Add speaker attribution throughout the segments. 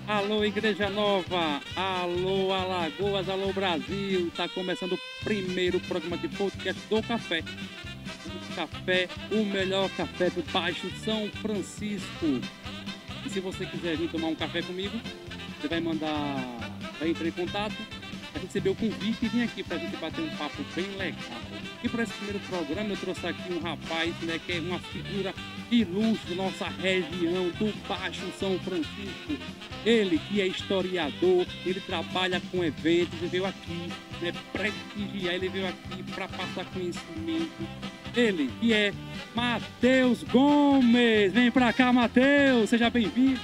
Speaker 1: Alô, Igreja Nova, alô, Alagoas, alô, Brasil. Tá começando o primeiro programa de podcast do café. O café, o melhor café do Baixo São Francisco. E se você quiser vir tomar um café comigo, você vai entrar em contato, vai receber o convite e vir aqui pra gente bater um papo bem legal. E para esse primeiro programa eu trouxe aqui um rapaz, né, que é uma figura ilustre da nossa região do Baixo São Francisco. Ele que é historiador, ele trabalha com eventos, ele veio aqui, né, prestigiar, ele veio aqui para passar conhecimento. Ele que é Matheus Gomes. Vem pra cá, Matheus, seja bem-vindo.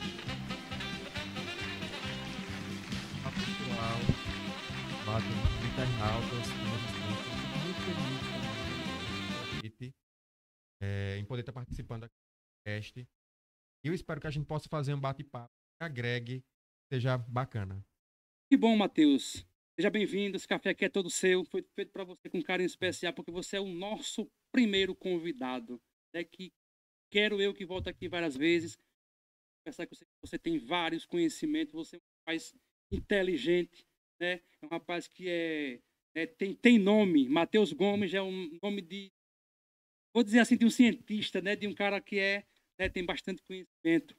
Speaker 2: Olá, pessoal, amado internautas, muito feliz com o convite, em poder estar participando aqui do podcast. E eu espero que a gente possa fazer um bate-papo que agregue, seja bacana.
Speaker 1: Que bom, Matheus. Seja bem-vindo. Esse café aqui é todo seu. Foi feito para você com carinho especial, porque você é o nosso primeiro convidado. É que quero eu que volto aqui várias vezes. Pensar que você tem vários conhecimentos. Você é um rapaz inteligente, né? É um rapaz que tem nome. Matheus Gomes é um nome de, vou dizer assim, de um cientista, né? De um cara que tem bastante conhecimento.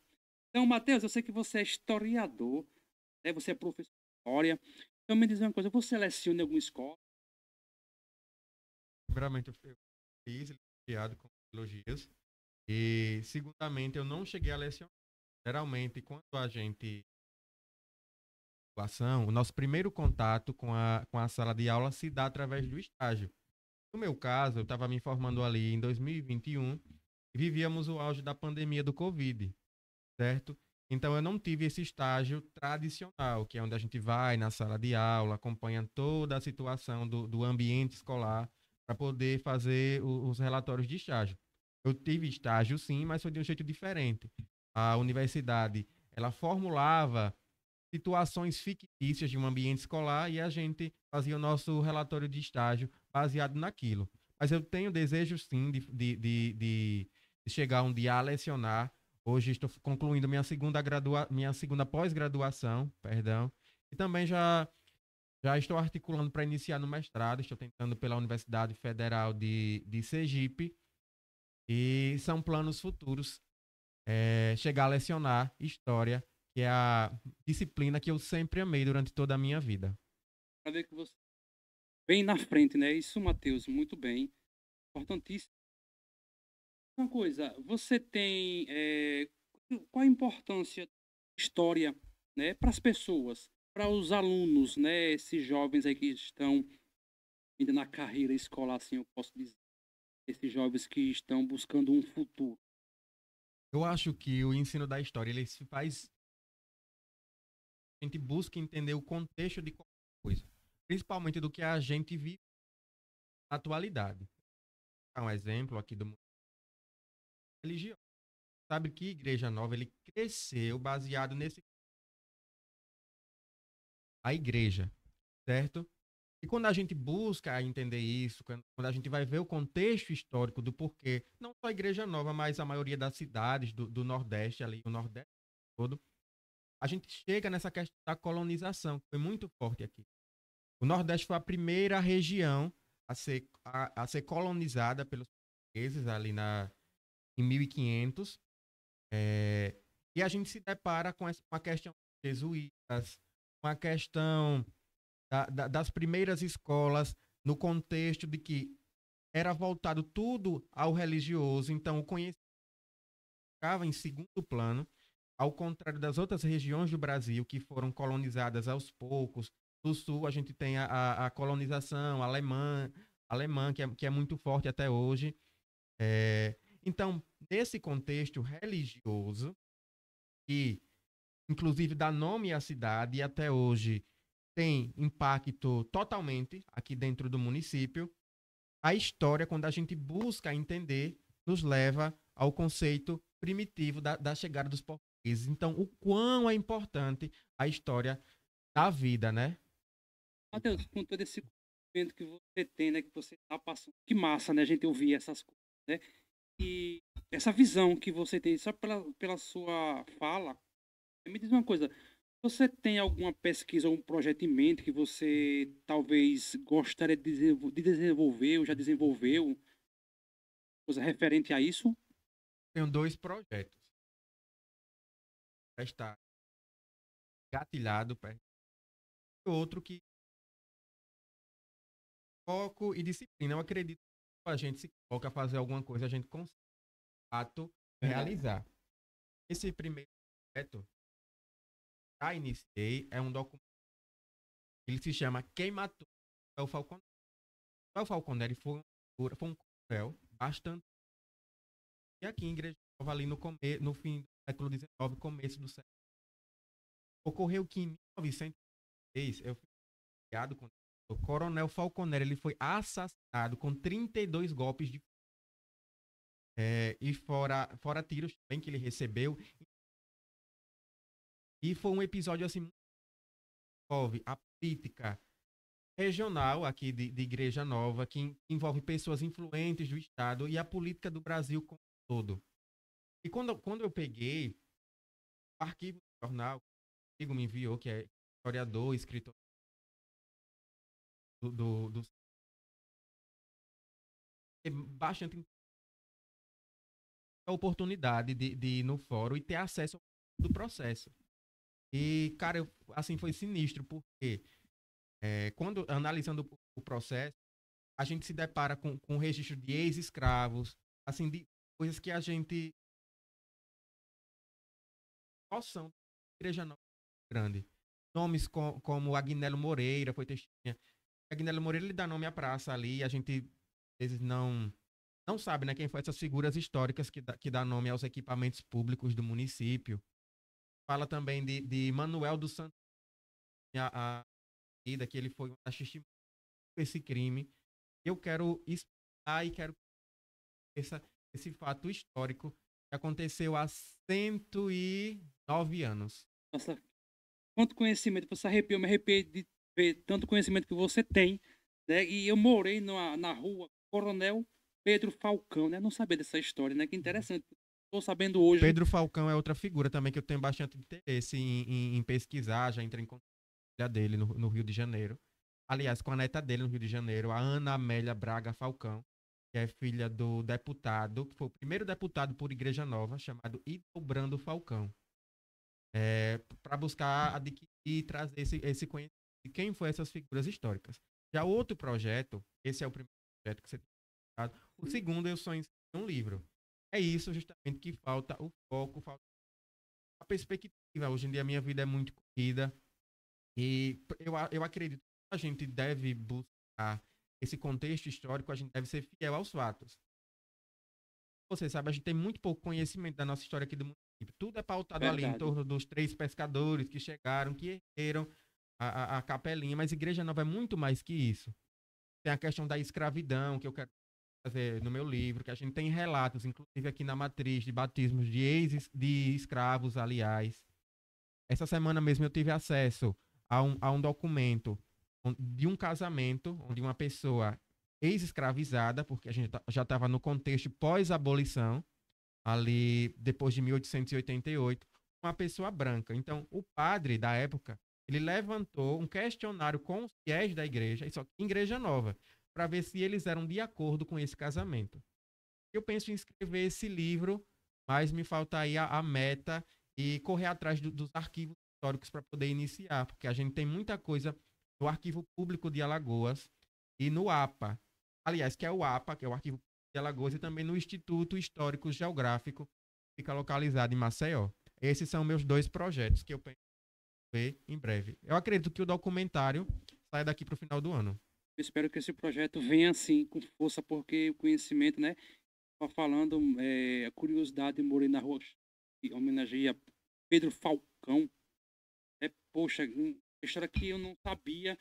Speaker 1: Então, Matheus, eu sei que você é historiador, né? Você é professor de história. Então, me diz uma coisa, você seleciona em alguma escola?
Speaker 2: Primeiramente, eu fiz elogiado com elogios. E, segundamente, eu não cheguei a lecionar. Geralmente, quando a gente o nosso primeiro contato com a sala de aula se dá através do estágio. No meu caso, eu estava me formando ali em 2021 e vivíamos o auge da pandemia do Covid, certo? Então eu não tive esse estágio tradicional, que é onde a gente vai na sala de aula, acompanha toda a situação do ambiente escolar para poder fazer os relatórios de estágio. Eu tive estágio sim, mas foi de um jeito diferente. A universidade, ela formulava situações fictícias de um ambiente escolar e a gente fazia o nosso relatório de estágio baseado naquilo. Mas eu tenho desejo, sim, de chegar um dia a lecionar. Hoje estou concluindo minha segunda pós-graduação, perdão, e também já estou articulando para iniciar no mestrado. Estou tentando pela Universidade Federal de Sergipe e são planos futuros chegar a lecionar história, que é a disciplina que eu sempre amei durante toda a minha vida.
Speaker 1: Para ver que você vem na frente, né? Isso, Matheus, muito bem. Importantíssimo. Uma coisa, você tem qual a importância da história, né, para as pessoas, para os alunos, né, esses jovens aí que estão ainda na carreira escolar, assim, eu posso dizer, esses jovens que estão buscando um futuro.
Speaker 2: Eu acho que o ensino da história ele se faz, a gente busca entender o contexto de qualquer coisa, principalmente do que a gente vive na atualidade. Vou dar um exemplo aqui do mundo religioso. Sabe que Igreja Nova ele cresceu baseado nesse a igreja, certo? E quando a gente busca entender isso, quando a gente vai ver o contexto histórico do porquê, não só a Igreja Nova, mas a maioria das cidades do Nordeste, ali, o Nordeste todo, a gente chega nessa questão da colonização, que foi muito forte aqui. O Nordeste foi a primeira região a ser colonizada pelos portugueses ali em 1500, e a gente se depara com uma questão dos jesuítas, uma questão das primeiras escolas, no contexto de que era voltado tudo ao religioso, então o conhecimento ficava em segundo plano, ao contrário das outras regiões do Brasil que foram colonizadas aos poucos. Do sul a gente tem a colonização alemã que é muito forte até hoje. Então, nesse contexto religioso, que inclusive dá nome à cidade e até hoje tem impacto totalmente aqui dentro do município, a história, quando a gente busca entender, nos leva ao conceito primitivo da chegada dos portugueses. Então, o quão é importante a história da vida, né?
Speaker 1: Matheus, com todo esse conhecimento que você tem, né, que você está passando, que massa, né, a gente ouvir essas coisas, né? E essa visão que você tem, só pela sua fala, me diz uma coisa, Você tem alguma pesquisa ou um projeto em mente que você talvez gostaria de desenvolver ou já desenvolveu, coisa referente a isso?
Speaker 2: Tenho dois projetos. Já está gatilhado, e outro que foco e disciplina. Eu acredito que quando a gente se coloca a fazer alguma coisa, a gente consegue, de fato,
Speaker 1: Verdade.
Speaker 2: realizar. Esse primeiro projeto, já iniciei, é um documento. Ele se chama Quem Matou o Falcon. O Falconelli foi um coronel bastante. E aqui em Igreja Nova, ali no fim do século XIX, começo do século. Ocorreu que em 1906, eu fui criado com o Coronel Falconelli. Ele foi assassinado com 32 golpes de. E fora tiros também que ele recebeu. E foi um episódio assim, muito envolve a política regional aqui de Igreja Nova, que envolve pessoas influentes do Estado e a política do Brasil como um todo. E quando eu peguei o arquivo do jornal, o amigo me enviou, que é historiador, escritor do é bastante a oportunidade de ir no fórum e ter acesso ao do processo. E, cara, assim, foi sinistro, porque quando analisando o processo, a gente se depara com registro de ex-escravos, assim, de coisas que a gente noção da igreja não grande. Nomes como Agnello Moreira foi testemunha. Agnello Moreira ele dá nome à praça ali, a gente às vezes não sabe, né, quem foi essas figuras históricas que dá nome aos equipamentos públicos do município. Fala também de Manuel dos Santos, a vida que ele foi um testemunha esse crime. Eu quero explicar e quero esse fato histórico que aconteceu há 109 anos.
Speaker 1: Nossa, quanto conhecimento, você arrepiou, me arrepiei de ver tanto conhecimento que você tem, né? E eu morei na rua Coronel Pedro Falcão, né? Não sabia dessa história, né? Que interessante. Estou sabendo hoje.
Speaker 2: Pedro Falcão é outra figura também que eu tenho bastante interesse em pesquisar, já entrei em contato com a filha dele no Rio de Janeiro. Aliás, com a neta dele no Rio de Janeiro, a Ana Amélia Braga Falcão, que é filha do deputado, que foi o primeiro deputado por Igreja Nova, chamado Hildebrando Falcão. Para buscar adquirir e trazer esse conhecimento de quem foram essas figuras históricas. Já outro projeto, esse é o primeiro projeto que você tem falado. O segundo, eu só ensino um livro. É isso justamente que falta o foco, falta a perspectiva. Hoje em dia a minha vida é muito corrida e eu acredito que a gente deve buscar esse contexto histórico, a gente deve ser fiel aos fatos. Você sabe, a gente tem muito pouco conhecimento da nossa história aqui do município. Tudo é pautado ali em
Speaker 1: Verdade.
Speaker 2: torno dos 3 pescadores que chegaram, que ergueram a capelinha, mas Igreja Nova é muito mais que isso. Tem a questão da escravidão, que eu quero fazer no meu livro, que a gente tem relatos, inclusive aqui na matriz, de batismos de escravos, aliás. Essa semana mesmo eu tive acesso a um documento de um casamento, onde uma pessoa ex-escravizada, porque a gente já estava no contexto pós-abolição, ali depois de 1888, uma pessoa branca. Então, o padre da época, ele levantou um questionário com os fiéis da igreja, isso aqui em Igreja Nova, para ver se eles eram de acordo com esse casamento. Eu penso em escrever esse livro, mas me falta aí a meta e correr atrás dos arquivos históricos para poder iniciar, porque a gente tem muita coisa no Arquivo Público de Alagoas e no APA. Aliás, que é o APA, que é o Arquivo Público de Alagoas, e também no Instituto Histórico Geográfico, que fica localizado em Maceió. Esses são meus dois projetos que eu penso ver em breve. Eu acredito que o documentário sai daqui para o final do ano.
Speaker 1: Eu espero que esse projeto venha assim com força, porque o conhecimento, né? Tava falando, a curiosidade, eu morei na rua que homenageia Pedro Falcão. Poxa, uma história que eu não sabia.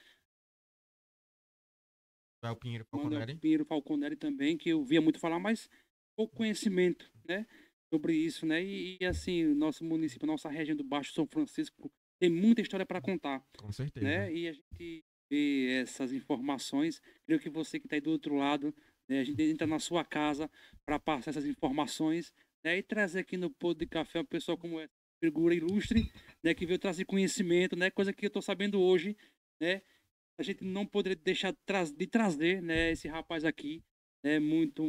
Speaker 2: É o Pinheiro
Speaker 1: Manuel
Speaker 2: Falconeri.
Speaker 1: Pinheiro Falconeri também, que eu via muito falar, mas pouco conhecimento, né? Sobre isso, né? Assim, nosso município, nossa região do Baixo São Francisco tem muita história para contar,
Speaker 2: Com certeza.
Speaker 1: né? E a gente vê essas informações. Creio que você que está aí do outro lado, né? A gente entra na sua casa para passar essas informações, né? E trazer aqui no Pôr de Café uma pessoa como essa, figura ilustre, né, que veio trazer conhecimento, né, coisa que eu estou sabendo hoje, né, a gente não poderia deixar de trazer, né, esse rapaz aqui, é muito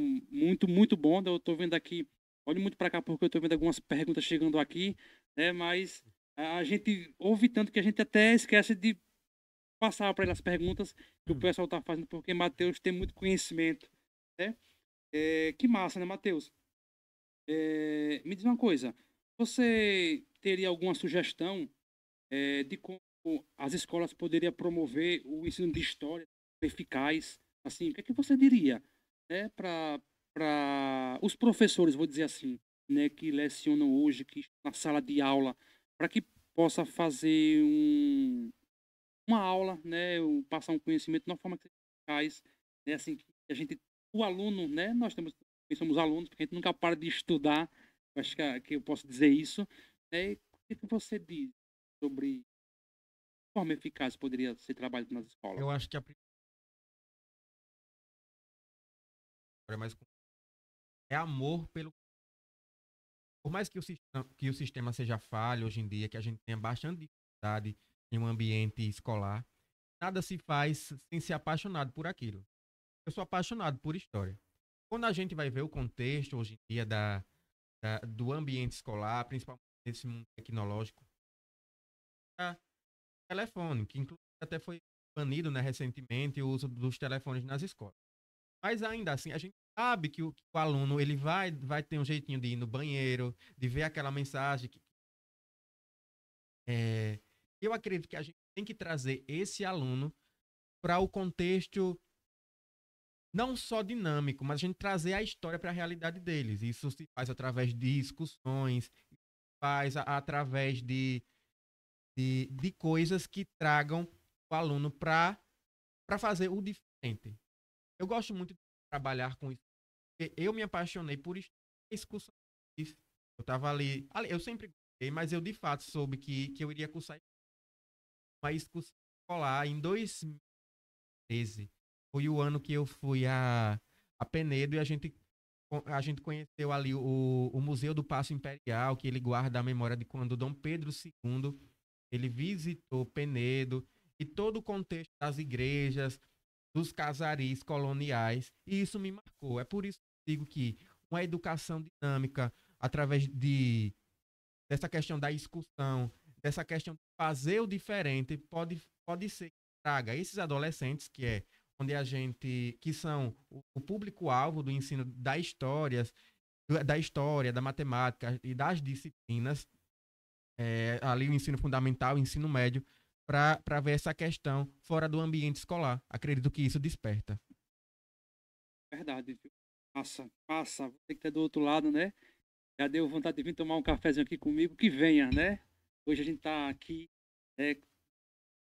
Speaker 1: bom. Eu estou vendo aqui, olhe muito para cá porque eu estou vendo algumas perguntas chegando aqui, né, mas a gente ouve tanto que a gente até esquece de passar para ele as perguntas que o pessoal está fazendo, porque Matheus tem muito conhecimento, né? Que massa, né, Matheus? Me diz uma coisa, você teria alguma sugestão de como as escolas poderiam promover o ensino de história eficaz? Assim, o que é que você diria, né, para os professores, vou dizer assim, né, que lecionam hoje, que estão na sala de aula, para que possa fazer uma aula, né, passar um conhecimento de uma forma que seja eficaz, né, assim, que a gente, o aluno, né, somos alunos, porque a gente nunca para de estudar, eu acho que eu posso dizer isso, né, e o que você diz sobre forma eficaz poderia ser trabalhado nas escolas?
Speaker 2: Eu acho que a primeira é mais é amor pelo. Por mais que o sistema seja falho hoje em dia, que a gente tenha bastante dificuldade em um ambiente escolar, nada se faz sem ser apaixonado por aquilo. Eu sou apaixonado por história. Quando a gente vai ver o contexto hoje em dia do ambiente escolar, principalmente nesse mundo tecnológico, é telefone, que inclusive até foi banido, né, recentemente o uso dos telefones nas escolas. Mas ainda assim, a gente sabe que o aluno ele vai ter um jeitinho de ir no banheiro, de ver aquela mensagem. É, eu acredito que a gente tem que trazer esse aluno para o contexto não só dinâmico, mas a gente trazer a história para a realidade deles. Isso se faz através de discussões, faz através de coisas que tragam o aluno para fazer o diferente. Eu gosto muito de trabalhar com isso, porque eu me apaixonei por excursão. Eu estava ali, eu sempre gostei, mas eu de fato soube que eu iria cursar uma excursão escolar em 2013. Foi o ano que eu fui a Penedo e a gente conheceu ali o Museu do Paço Imperial, que ele guarda a memória de quando Dom Pedro II ele visitou Penedo e todo o contexto das igrejas, dos casaris coloniais, e isso me marcou. É por isso que eu digo que uma educação dinâmica, através dessa questão da excursão, dessa questão de fazer o diferente, pode ser que traga esses adolescentes, onde que são o público-alvo do ensino da história, da matemática e das disciplinas, ali o ensino fundamental, o ensino médio, para ver essa questão fora do ambiente escolar. Acredito que isso desperta.
Speaker 1: Verdade, viu? Massa, você que tá do outro lado, né? Já deu vontade de vir tomar um cafezinho aqui comigo, que venha, né? Hoje a gente tá aqui, né,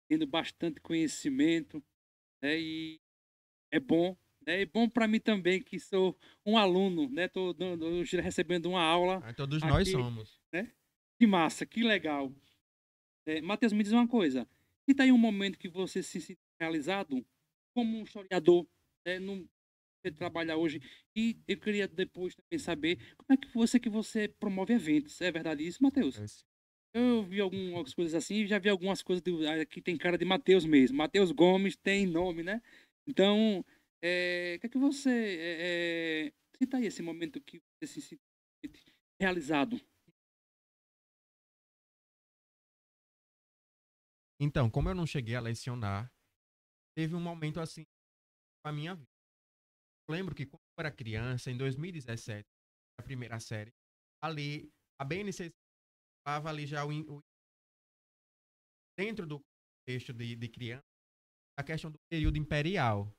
Speaker 1: tendo bastante conhecimento, né? E é bom, né? E bom para mim também, que sou um aluno, né? Hoje recebendo uma aula
Speaker 2: Todos nós
Speaker 1: aqui,
Speaker 2: somos.
Speaker 1: né? Que massa, que legal. Matheus, me diz uma coisa. E tá aí um momento que você se sente realizado como um historiador, né? Você trabalha hoje. E eu queria depois também saber como é que você promove eventos. É verdade isso, Matheus? Eu vi algumas coisas assim, já vi algumas coisas que tem cara de Matheus mesmo. Matheus Gomes tem nome, né? Então, o que é que você. Cita aí esse momento que você se sente realizado.
Speaker 2: Então, como eu não cheguei a lecionar, teve um momento assim na minha vida. Eu lembro que quando eu era criança, em 2017, a primeira série, ali, a BNCC falava ali já dentro do contexto de criança, a questão do período imperial.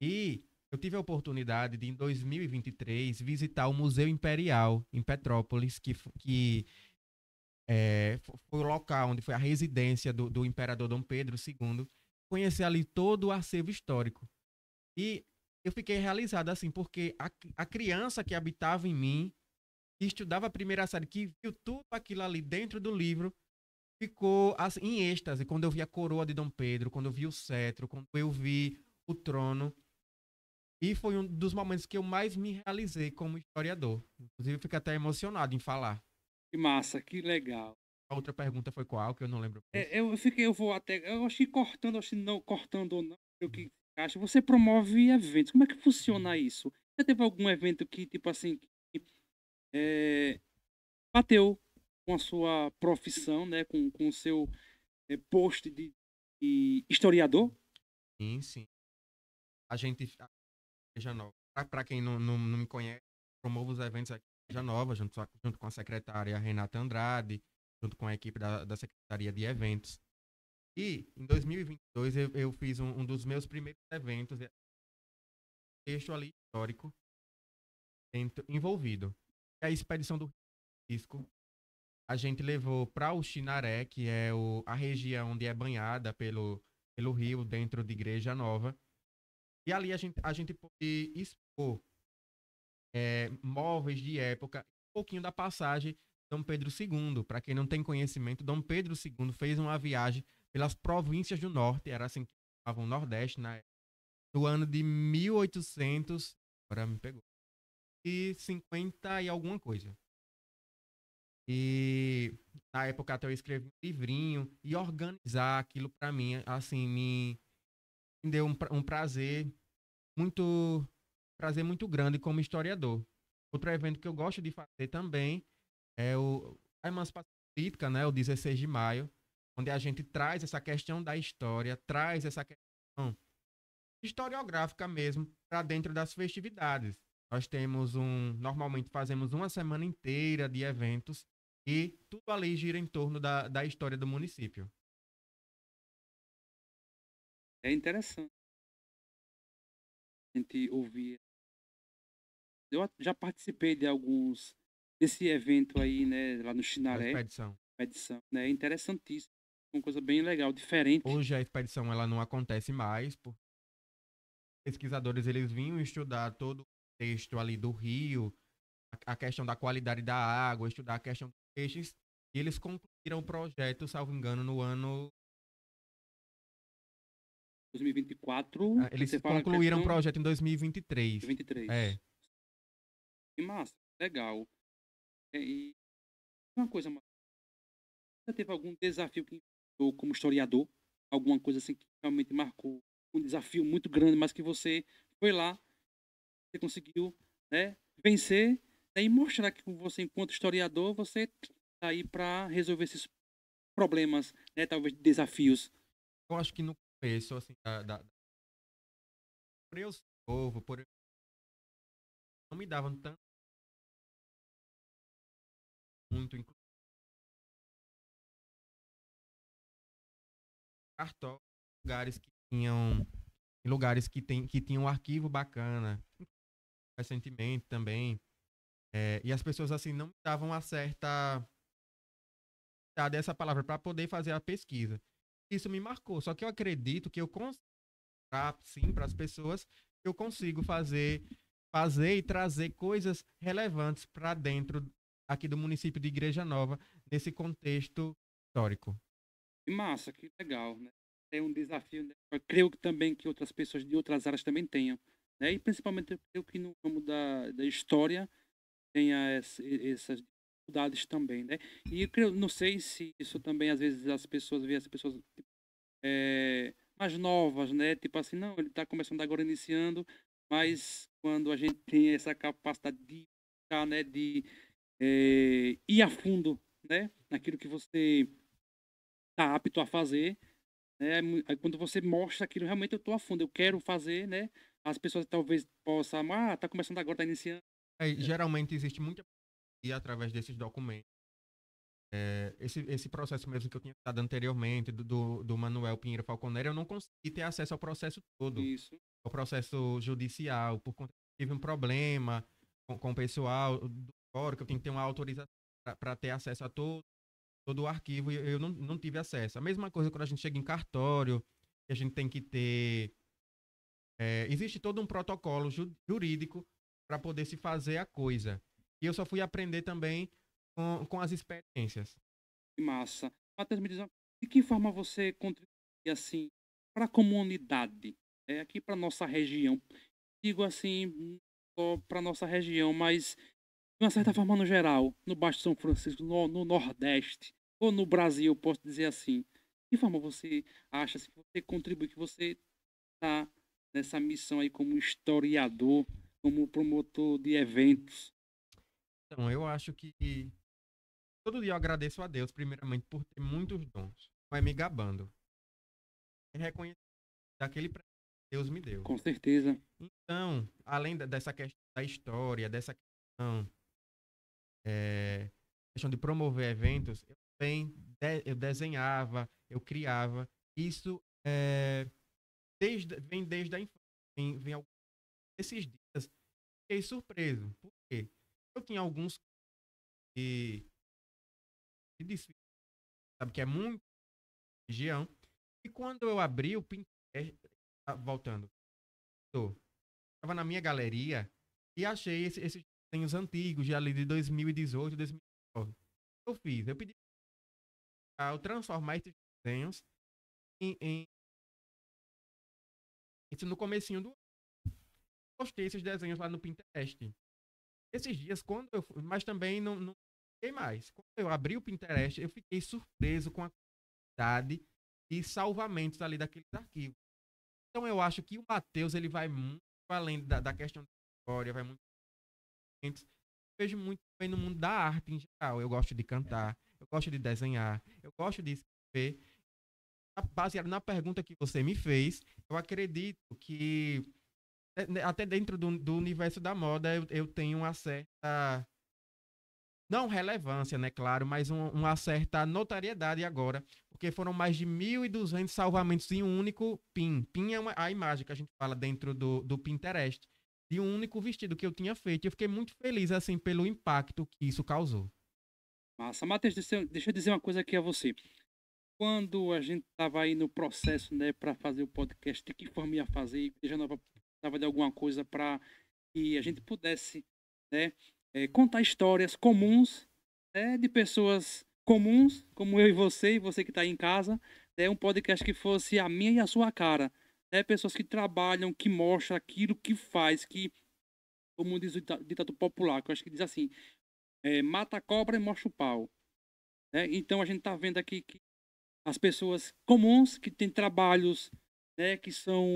Speaker 2: E eu tive a oportunidade de, em 2023, visitar o Museu Imperial em Petrópolis, que foi o local onde foi a residência do imperador Dom Pedro II, conhecer ali todo o acervo histórico. E eu fiquei realizado assim, porque a criança que habitava em mim, que estudava a primeira série, que viu tudo aquilo ali dentro do livro, ficou assim, em êxtase quando eu vi a coroa de Dom Pedro, quando eu vi o cetro, quando eu vi o trono. E foi um dos momentos que eu mais me realizei como historiador. Inclusive, eu fico até emocionado em falar.
Speaker 1: Que massa, que legal.
Speaker 2: A outra pergunta foi qual, que eu não lembro mais.
Speaker 1: Eu vou até, eu acho que cortando, acho que não, cortando ou não, o que acha, você promove eventos, como é que funciona isso? Já teve algum evento que, tipo assim, que, é, bateu com a sua profissão, né, com o seu post de historiador?
Speaker 2: Sim, sim. A Igreja Nova. Para quem não me conhece, promovo os eventos aqui na Igreja Nova, junto com a secretária Renata Andrade, junto com a equipe da Secretaria de Eventos. E em 2022 eu fiz um dos meus primeiros eventos, texto ali histórico envolvido. É a expedição do Risco. A gente levou para o Chinaré, que é a região onde é banhada pelo rio, dentro de Igreja Nova. E ali a gente pôde expor móveis de época, um pouquinho da passagem de Dom Pedro II. Para quem não tem conhecimento, Dom Pedro II fez uma viagem pelas províncias do norte, era assim que chamavam Nordeste, no ano de 1800, agora me pegou, e 50 e alguma coisa. E na época até eu escrevi um livrinho e organizar aquilo para mim, assim, me deu um muito prazer muito grande como historiador. Outro evento que eu gosto de fazer também é a emancipação política, né, o 16 de maio, onde a gente traz essa questão da história, traz essa questão historiográfica mesmo para dentro das festividades. Nós normalmente fazemos uma semana inteira de eventos e tudo ali gira em torno da história do município.
Speaker 1: É interessante a gente ouvir. Eu já participei de alguns desse evento aí, né, lá no
Speaker 2: A
Speaker 1: Chinaré,
Speaker 2: expedição.
Speaker 1: edição, né? É interessantíssimo, uma coisa bem legal, diferente.
Speaker 2: Hoje a expedição ela não acontece mais, porque pesquisadores eles vinham estudar todo o texto ali do rio, a questão da qualidade da água, estudar a questão dos peixes, e eles concluíram o projeto, salvo engano, no ano.
Speaker 1: 2024,
Speaker 2: Eles
Speaker 1: você fala a
Speaker 2: concluíram o
Speaker 1: questão
Speaker 2: projeto em 2023.
Speaker 1: 23.
Speaker 2: É.
Speaker 1: Que massa, legal. E uma coisa, você teve algum desafio que enfrentou como historiador? Alguma coisa assim que realmente marcou um desafio muito grande, mas que você foi lá, você conseguiu, né, vencer, né, e mostrar que você, enquanto historiador, você tá aí para resolver esses problemas, né, talvez desafios.
Speaker 2: Eu acho que no começo, assim, por eu ser novo, não me davam tanto muito em cartório, lugares que tinham que tinham um arquivo bacana, recentemente também. E as pessoas assim não me davam uma certa dessa palavra para poder fazer a pesquisa. Isso me marcou. Só que eu acredito que eu consigo, sim, para as pessoas, eu consigo fazer e trazer coisas relevantes para dentro aqui do município de Igreja Nova, nesse contexto histórico.
Speaker 1: Que massa, que legal, né? É um desafio, né? Eu creio que também que outras pessoas de outras áreas também tenham, né? E principalmente eu creio que no ramo da história tenha essas dificuldades também, né? E eu creio, não sei se isso também às vezes as pessoas veem as pessoas mais novas, né? Tipo assim, não, ele está começando agora iniciando, mas quando a gente tem essa capacidade de buscar, né? De ir a fundo, né? Naquilo que você está apto a fazer, né? Aí quando você mostra aquilo, realmente eu estou a fundo, eu quero fazer, né? As pessoas talvez possam, tá começando agora, tá iniciando.
Speaker 2: Geralmente existe muita e através desses documentos. Esse processo mesmo que eu tinha citado anteriormente, do Manuel Pinheiro Falconeri, eu não consegui ter acesso ao processo todo,
Speaker 1: Isso.
Speaker 2: ao processo judicial, por conta que tive um problema com o pessoal do fórum, que eu tenho que ter uma autorização para ter acesso a todo o arquivo, e eu não tive acesso. A mesma coisa quando a gente chega em cartório, que a gente tem que ter. Existe todo um protocolo jurídico para poder se fazer a coisa. E eu só fui aprender também com as experiências.
Speaker 1: Que massa. Matheus, me diz de que forma você contribui assim para a comunidade, aqui para nossa região? Digo assim, não só para nossa região, mas de uma certa forma, no geral, no Baixo São Francisco, no Nordeste, ou no Brasil, posso dizer assim, que forma você acha, se você contribui, que você está nessa missão aí como historiador, como promotor de eventos?
Speaker 2: Então, eu acho que todo dia eu agradeço a Deus, primeiramente, por ter muitos dons. Não é me gabando. É reconhecer daquele presente que Deus me deu.
Speaker 1: Com certeza.
Speaker 2: Então, além dessa questão da história, dessa questão de promover eventos, eu também eu desenhava, eu criava. Isso vem desde a infância. Esses dias, fiquei surpreso. Por quê? Eu tinha alguns que, que desfile, sabe, que é muito região. E quando eu abri o Pinterest, voltando, estava na minha galeria e achei esses desenhos antigos, já ali de 2018, 2019. Eu pedi para eu transformar esses desenhos em isso no comecinho do postei esses desenhos lá no Pinterest. Esses dias, mas também não fiquei mais. Quando eu abri o Pinterest, eu fiquei surpreso com a quantidade e salvamentos ali daqueles arquivos. Então eu acho que o Matheus, ele vai muito além da questão da história, vai muito. Eu vejo muito bem no mundo da arte em geral. Eu gosto de cantar, eu gosto de desenhar, eu gosto de escrever. Baseado na pergunta que você me fez, eu acredito que até dentro do universo da moda eu tenho uma certa, não relevância, né, claro, mas uma certa notariedade agora, porque foram mais de 1.200 salvamentos em um único pin. Pin é a imagem que a gente fala dentro do Pinterest, de um único vestido que eu tinha feito. Eu fiquei muito feliz, assim, pelo impacto que isso causou.
Speaker 1: Massa. Matheus, deixa eu dizer uma coisa aqui a você. Quando a gente estava aí no processo, né, para fazer o podcast, de que forma ia fazer, já não precisava de alguma coisa para que a gente pudesse, né, contar histórias comuns, né, de pessoas comuns, como eu e você que está aí em casa, né, um podcast que fosse a minha e a sua cara, né, pessoas que trabalham, que mostram aquilo que faz, que, como diz o ditado popular, que eu acho que diz assim, mata a cobra e mostra o pau. Né? Então a gente está vendo aqui que as pessoas comuns que têm trabalhos, né, que são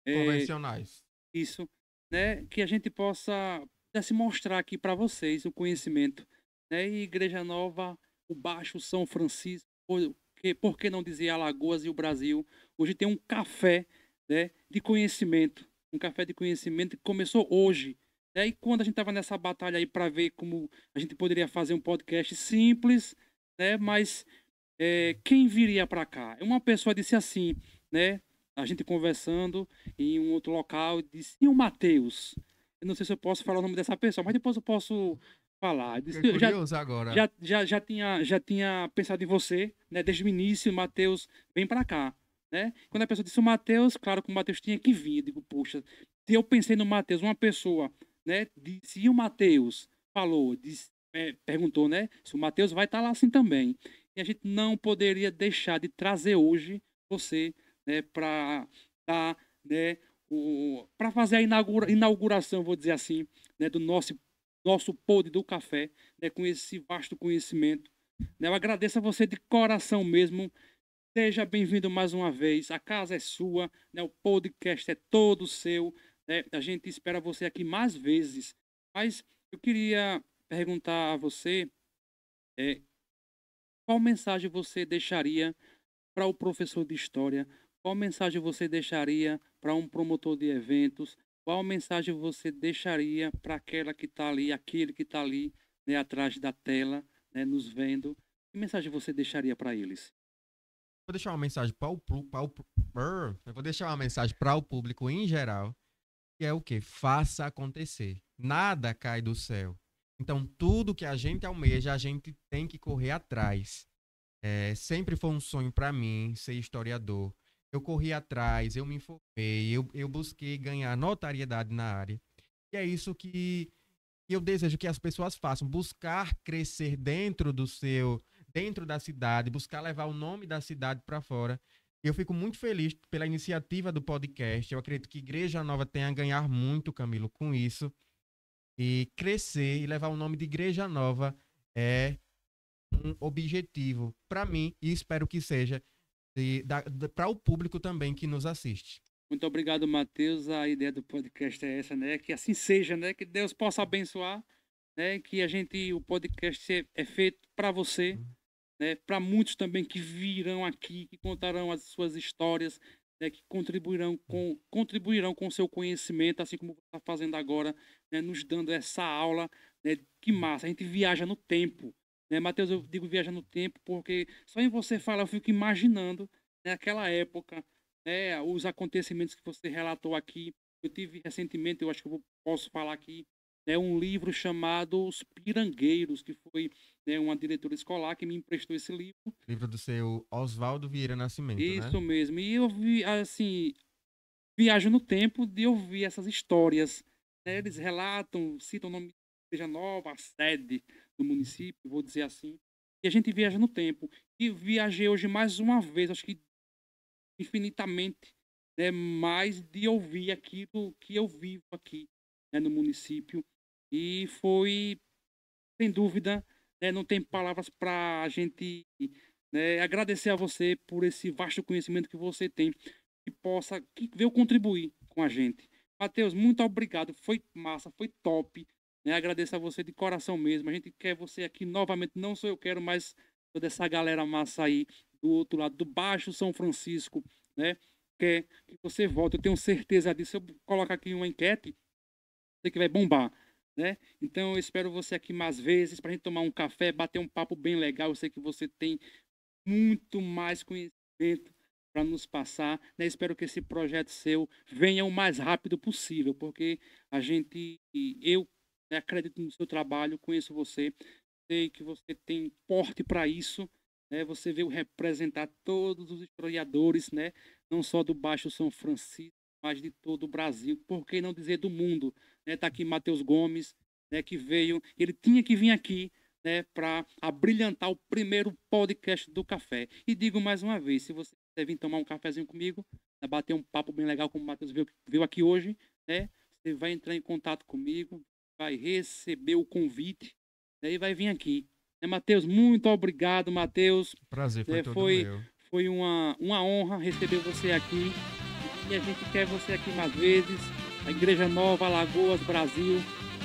Speaker 2: Convencionais.
Speaker 1: isso, né, que a gente pudesse mostrar aqui para vocês o conhecimento, né? E Igreja Nova, o Baixo São Francisco, por que não dizer Alagoas e o Brasil, hoje tem um café, né, de conhecimento, um café de conhecimento que começou hoje. Né? E quando a gente estava nessa batalha aí para ver como a gente poderia fazer um podcast simples, né, mas quem viria para cá? Uma pessoa disse assim, né? A gente conversando em um outro local, disse, e o Matheus? Eu não sei se eu posso falar o nome dessa pessoa, mas depois eu posso falar. Disse,
Speaker 2: Fiquei curioso agora.
Speaker 1: já tinha pensado em você, né? Desde o início, o Matheus, vem para cá, né? Quando a pessoa disse o Matheus, claro que o Matheus tinha que vir. Eu digo, puxa, se eu pensei no Matheus, uma pessoa, né? Disse, e o Matheus? Falou, disse, perguntou, né? Se o Matheus vai estar lá assim também. E a gente não poderia deixar de trazer hoje você, né, para dar, né, para fazer a inauguração, vou dizer assim, né, do nosso pod do café, né, com esse vasto conhecimento. Né, eu agradeço a você de coração mesmo. Seja bem-vindo mais uma vez. A casa é sua, né, o podcast é todo seu. Né, a gente espera você aqui mais vezes. Mas eu queria perguntar a você, é, qual mensagem você deixaria para o professor de história? Qual mensagem você deixaria para um promotor de eventos? Qual mensagem você deixaria para aquela que está ali, aquele que está ali, né, atrás da tela, né, nos vendo? Que mensagem você deixaria para eles?
Speaker 2: Vou deixar uma mensagem eu vou deixar uma mensagem para o público em geral, que é o quê? Faça acontecer. Nada cai do céu. Então, tudo que a gente almeja, a gente tem que correr atrás. Sempre foi um sonho para mim ser historiador. Eu corri atrás, eu me informei, eu busquei ganhar notariedade na área. E é isso que eu desejo que as pessoas façam, buscar crescer dentro da cidade, buscar levar o nome da cidade para fora. Eu fico muito feliz pela iniciativa do podcast. Eu acredito que Igreja Nova tem a ganhar muito, Camilo, com isso. E crescer e levar o nome de Igreja Nova é um objetivo para mim e espero que seja para o público também que nos assiste.
Speaker 1: Muito obrigado, Matheus. A ideia do podcast é essa, né? Que assim seja, né? Que Deus possa abençoar, né? Que o podcast é feito para você, né? Para muitos também que virão aqui, que contarão as suas histórias, né? Que contribuirão com o seu conhecimento, assim como você está fazendo agora, né? Nos dando essa aula, né? Que massa! A gente viaja no tempo, né? Matheus, eu digo viaja no tempo porque só em você falar eu fico imaginando, né? Aquela época, né? Os acontecimentos que você relatou aqui. Eu tive recentemente, eu acho que posso falar aqui, né? Um livro chamado Os Pirangueiros, que foi, né, uma diretora escolar que me emprestou esse livro.
Speaker 2: Livro do seu Oswaldo Vieira Nascimento, né?
Speaker 1: Isso mesmo. E eu vi, assim, viajo no tempo de ouvir essas histórias, né? Eles relatam, citam o nome de Igreja Nova, a sede do município, vou dizer assim. E a gente viaja no tempo. E viajei hoje mais uma vez, acho que infinitamente, né, mais de ouvir aquilo que eu vivo aqui, né, no município. E foi, sem dúvida, né, não tem palavras para a gente, né, agradecer a você por esse vasto conhecimento que você tem, que veio contribuir com a gente. Matheus, muito obrigado. Foi massa, foi top. Né? Agradeço a você de coração mesmo. A gente quer você aqui novamente. Não só eu quero, mas toda essa galera massa aí do outro lado, do Baixo São Francisco, né? Quer que você volte. Eu tenho certeza disso. Eu colocar aqui uma enquete, sei que vai bombar, né? Então eu espero você aqui mais vezes para a gente tomar um café, bater um papo bem legal. Eu sei que você tem muito mais conhecimento para nos passar, né? Espero que esse projeto seu venha o mais rápido possível, porque eu, né, acredito no seu trabalho, conheço você, sei que você tem porte para isso, né? Você veio representar todos os historiadores, né? Não só do Baixo São Francisco, mas de todo o Brasil, por que não dizer do mundo, né? Tá aqui Matheus Gomes, né? Que veio, ele tinha que vir aqui, né, para abrilhantar o primeiro podcast do café. E digo mais uma vez, se você quiser vir tomar um cafezinho comigo, né, bater um papo bem legal como o Matheus veio aqui hoje, né, você vai entrar em contato comigo, vai receber o convite, né, e vai vir aqui. Né, Matheus, muito obrigado, Matheus.
Speaker 2: Prazer, foi
Speaker 1: Né,
Speaker 2: todo meu.
Speaker 1: foi uma honra receber você aqui. E a gente quer você aqui mais vezes. A Igreja Nova, Alagoas, Brasil.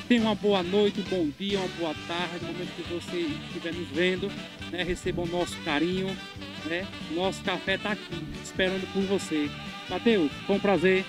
Speaker 1: Tenha uma boa noite, um bom dia, uma boa tarde, no momento que você estiver nos vendo, né? Receba o nosso carinho, né? Nosso café está aqui, esperando por você. Matheus, foi um prazer.